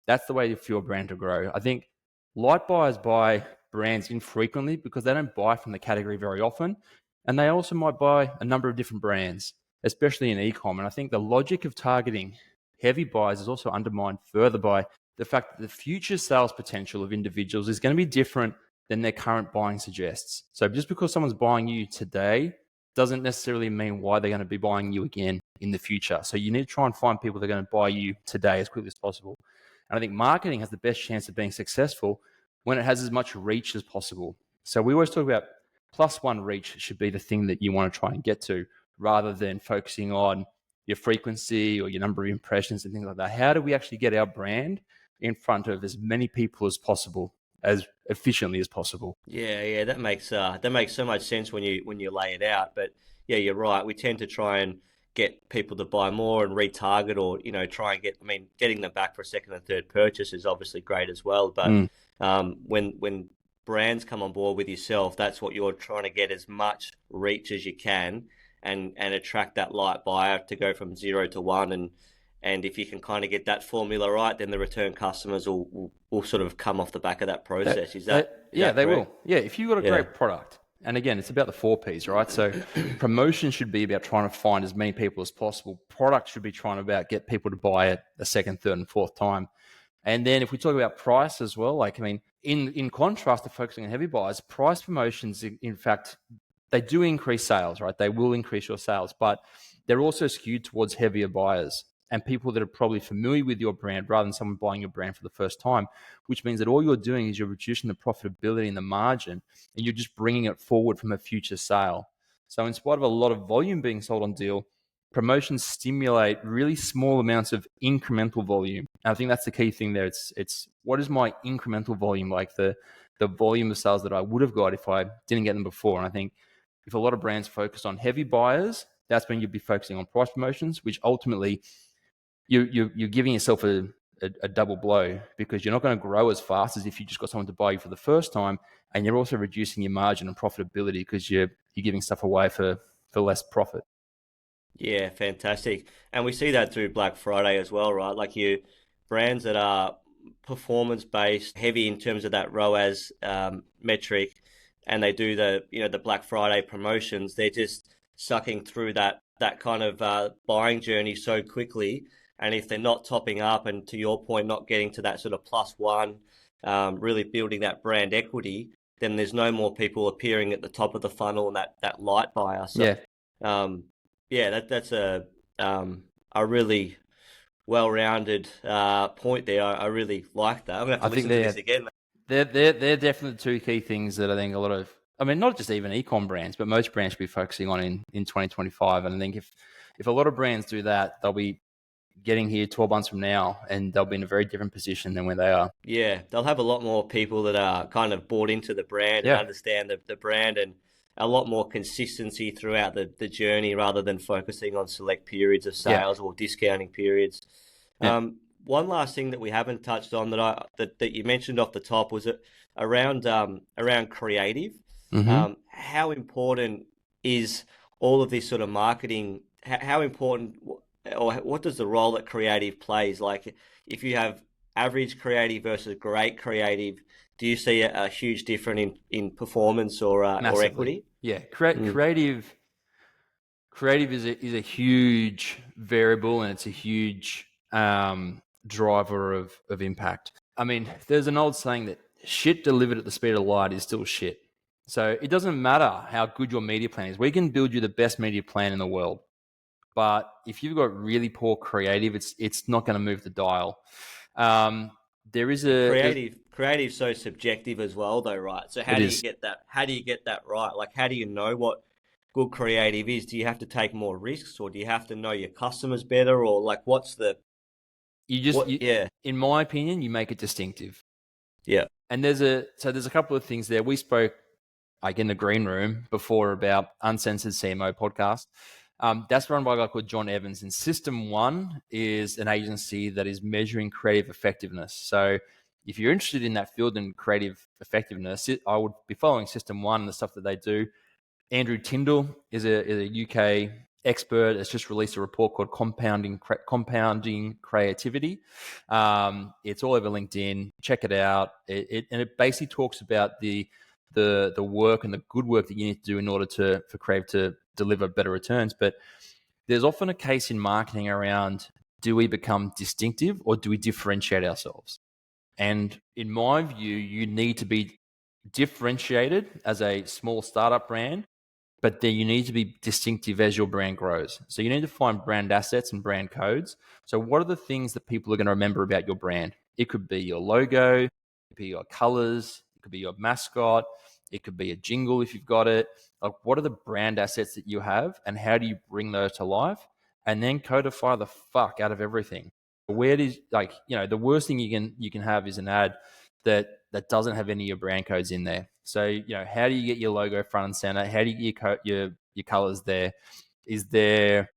That's the way for your brand to grow. I think light buyers buy brands infrequently because they don't buy from the category very often. And they also might buy a number of different brands, especially in e-com. And I think the logic of targeting heavy buyers is also undermined further by the fact that the future sales potential of individuals is going to be different than their current buying suggests. So just because someone's buying you today doesn't necessarily mean why they're going to be buying you again in the future. So you need to try and find people that are going to buy you today as quickly as possible. And I think marketing has the best chance of being successful when it has as much reach as possible. So we always talk about +1 reach should be the thing that you want to try and get to, rather than focusing on your frequency or your number of impressions and things like that. How do we actually get our brand in front of as many people as possible, as efficiently as possible? Yeah, that makes so much sense when you lay it out. But yeah, you're right. We tend to try and get people to buy more and retarget, or try and get. I mean, getting them back for a second and third purchase is obviously great as well. But Mm. when brands come on board with yourself, that's what you're trying to get, as much reach as you can, and attract that light buyer to go from 0 to 1. And if you can kind of get that formula right, then the return customers will sort of come off the back of that process. Is that Yeah, they correct? will. Yeah, if you've got a Yeah. great product, and again, it's about the 4Ps, right? So promotion should be about trying to find as many people as possible. Product should be trying to about get people to buy it a second, third, and fourth time. And then if we talk about price as well, like, I mean, in contrast to focusing on heavy buyers, price promotions, in fact, they do increase sales, right? They will increase your sales, but they're also skewed towards heavier buyers and people that are probably familiar with your brand rather than someone buying your brand for the first time, which means that all you're doing is you're reducing the profitability and the margin, and you're just bringing it forward from a future sale. So in spite of a lot of volume being sold on deal, promotions stimulate really small amounts of incremental volume. And I think that's the key thing there. It's what is my incremental volume, like the volume of sales that I would have got if I didn't get them before. And I think if a lot of brands focus on heavy buyers, that's when you'd be focusing on price promotions, which ultimately you're giving yourself a double blow, because you're not going to grow as fast as if you just got someone to buy you for the first time, and you're also reducing your margin and profitability because you're giving stuff away for less profit. Yeah, fantastic. And we see that through Black Friday as well, right? Like, you brands that are performance based, heavy in terms of that ROAS metric, and they do the Black Friday promotions. They're just sucking through that kind of buying journey so quickly. And if they're not topping up, and to your point, not getting to that sort of +1, really building that brand equity, then there's no more people appearing at the top of the funnel and that light buyer. So, Yeah, um, yeah, that's a really well-rounded point there. I really like that. I'm gonna have to I think listen to this again. they're definitely the two key things that I think a lot of, I mean, not just even e-com brands, but most brands should be focusing on in 2025. And I think if a lot of brands do that, they'll be getting here 12 months from now, and they'll be in a very different position than where they are. Yeah, they'll have a lot more people that are kind of bought into the brand and Yeah, understand the brand, and a lot more consistency throughout the journey, rather than focusing on select periods of yeah, sales or discounting periods. yeah. One last thing that we haven't touched on that you mentioned off the top was around creative. Mm-hmm. How important is all of this sort of marketing? How important, or what does the role that creative plays? Like, if you have average creative versus great creative, do you see a huge difference in performance or Massively. equity? Yeah, Mm. creative is a huge variable, and it's a huge driver of impact. I mean, there's an old saying that shit delivered at the speed of light is still shit. So it doesn't matter how good your media plan is. We can build you the best media plan in the world, but if you've got really poor creative, it's not going to move the dial. Um, there is And a there's, creative's so subjective as well, though, right? So it how do you is. get that? How do you get that right? Like, how do you know what good creative is? Do you have to take more risks, or do you have to know your customers better, or like, what's the You just what? you, Yeah, in my opinion, you make it distinctive. yeah, And there's a couple of things there. We spoke like in the green room before about Uncensored CMO podcast. That's run by a guy called John Evans, and System One is an agency that is measuring creative effectiveness. So if you're interested in that field and creative effectiveness, I would be following System One and the stuff that they do. Andrew Tyndall is a UK expert. Has just released a report called Compounding Creativity. It's all over LinkedIn. Check it out. It basically talks about the work and the good work that you need to do in order for creative to deliver better returns. But there's often a case in marketing around, do we become distinctive or do we differentiate ourselves? And in my view, you need to be differentiated as a small startup brand, but then you need to be distinctive as your brand grows. So you need to find brand assets and brand codes. So what are the things that people are going to remember about your brand? It could be your logo, it could be your colors, it could be your mascot, it could be a jingle if you've got it. Like, what are the brand assets that you have, and how do you bring those to life? And then codify the fuck out of everything. Where does, like, the worst thing you can have is an ad that doesn't have any of your brand codes in there. So, how do you get your logo front and center? How do you get your colors there. Is there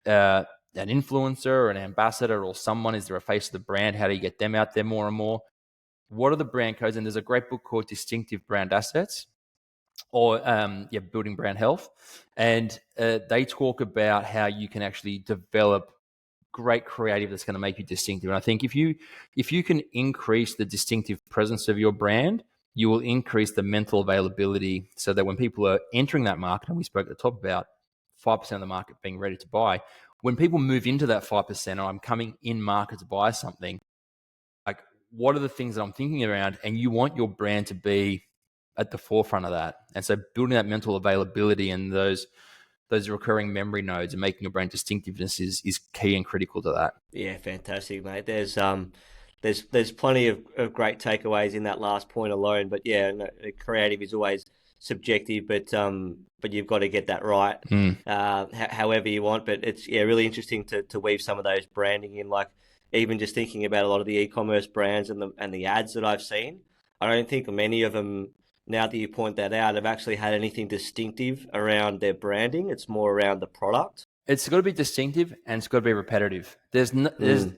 an influencer or an ambassador or someone? Is there a face of the brand? How do you get them out there more and more? What are the brand codes? And there's a great book called Distinctive Brand Assets, or Building Brand Health. And they talk about how you can actually develop great creative that's going to make you distinctive. And I think if you can increase the distinctive presence of your brand, you will increase the mental availability, so that when people are entering that market, and we spoke at the top about 5% of the market being ready to buy, when people move into that 5%, or I'm coming in market to buy something, like, what are the things that I'm thinking around? And you want your brand to be at the forefront of that. And so building that mental availability and those recurring memory nodes and making your brand distinctiveness is key and critical to that. Yeah, fantastic, mate. There's plenty of great takeaways in that last point alone. But yeah, no, creative is always subjective, but you've got to get that right, however you want. But it's really interesting to weave some of those branding in, like even just thinking about a lot of the e-commerce brands and the ads that I've seen. I don't think many of them, now that you point that out, have actually had anything distinctive around their branding. It's more around the product. It's got to be distinctive, and it's got to be repetitive. There's the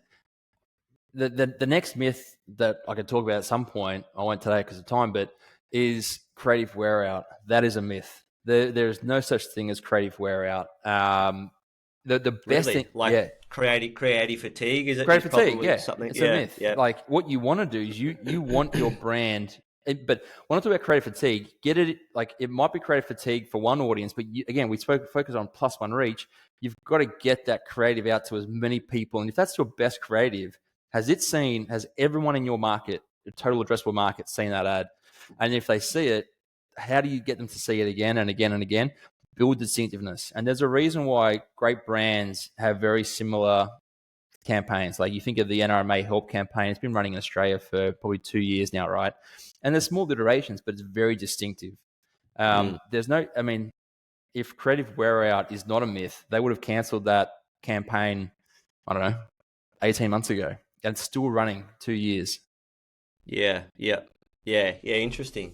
next myth that I could talk about at some point, I won't today because of time, but is creative wear out. That is a myth. There's no such thing as creative wear out. The best thing, creative fatigue, is it? Creative fatigue, something. It's a myth. Yeah. Like, what you want to do is you want your brand. But when I talk about creative fatigue, get it, like, it might be creative fatigue for one audience, but again, we focus on +1 reach. You've got to get that creative out to as many people. And if that's your best creative, has everyone in your market, the total addressable market, seen that ad? And if they see it, how do you get them to see it again and again and again? Build distinctiveness. And there's a reason why great brands have very similar campaigns. Like, you think of the NRMA Help campaign. It's been running in Australia for probably 2 years now, right? And there's small iterations, but it's very distinctive. If creative wear out is not a myth, they would have cancelled that campaign, I don't know, 18 months ago. And it's still running 2 years. Yeah. Interesting.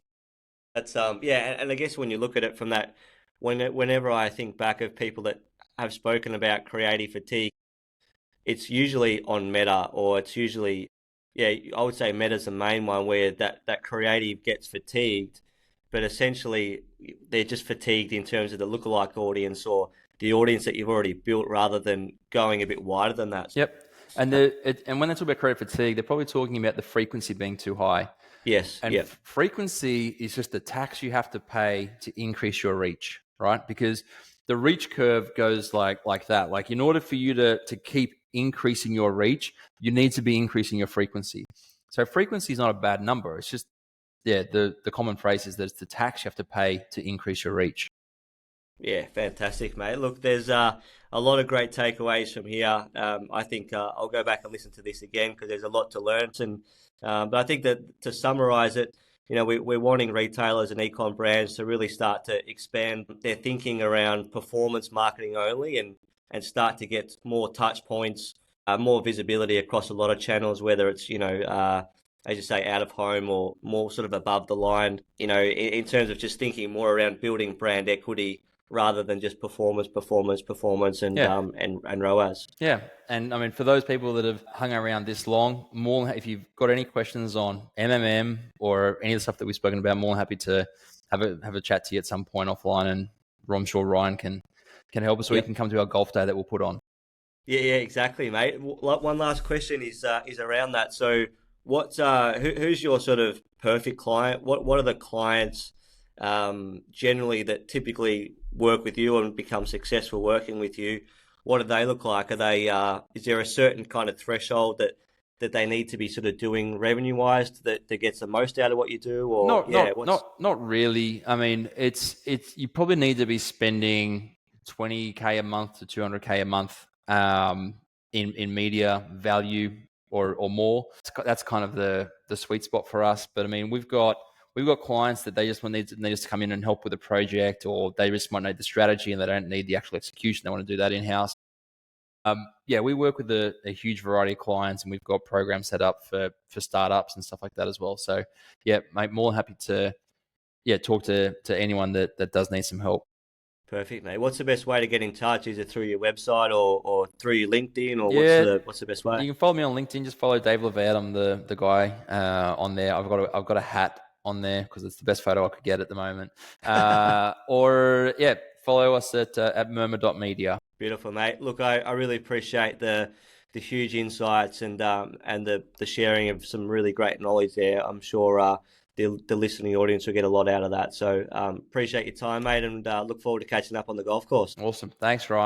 That's and I guess when you look at it from that, whenever I think back of people that have spoken about creative fatigue, it's usually on Meta, or it's usually, I would say Meta's the main one, where that creative gets fatigued, but essentially they're just fatigued in terms of the lookalike audience or the audience that you've already built, rather than going a bit wider than that. Yep. And when they talk about creative fatigue, they're probably talking about the frequency being too high. Yes. And frequency is just the tax you have to pay to increase your reach, right? Because the reach curve goes like that. Like, in order for you to keep increasing your reach, you need to be increasing your frequency. So frequency is not a bad number. It's just, the common phrase is that it's the tax you have to pay to increase your reach. Yeah, fantastic, mate. Look, there's a lot of great takeaways from here. I think I'll go back and listen to this again, because there's a lot to learn. And but I think that, to summarize it, we're wanting retailers and e-com brands to really start to expand their thinking around performance marketing only, and start to get more touch points, more visibility across a lot of channels, whether it's, as you say, out of home or more sort of above the line, in terms of just thinking more around building brand equity, rather than just performance, and ROAS. Yeah, and I mean, for those people that have hung around this long, if you've got any questions on MMM or any of the stuff that we've spoken about, more than happy to have a chat to you at some point offline, and I'm sure Ryan can help us, or you can come to our golf day that we'll put on. Yeah, exactly, mate. One last question is around that. So, who's your sort of perfect client? What are the clients generally that typically work with you and become successful working with you? What do they look like? Are they is there a certain kind of threshold that they need to be sort of doing revenue wise that gets the most out of what you do? Or not really. I mean, it's you probably need to be spending $20K a month to $200K a month in media value or more. That's kind of the sweet spot for us. But I mean, we've got clients that they just need to come in and help with a project, or they just might need the strategy and they don't need the actual execution. They want to do that in-house. We work with a huge variety of clients, and we've got programs set up for startups and stuff like that as well. So mate, more than happy to talk to anyone that does need some help. Perfect, mate. What's the best way to get in touch? Is it through your website or through your LinkedIn, or Yeah, what's the best way? you can follow me on LinkedIn. Just follow Dave Levett. I'm the guy on there. I've got a hat on there because it's the best photo I could get at the moment. Or yeah, follow us at murmur.media. Beautiful, mate. Look, I really appreciate the huge insights and the sharing of some really great knowledge there. I'm sure the listening audience will get a lot out of that. So appreciate your time, mate, and look forward to catching up on the golf course. Awesome. Thanks, Ryan.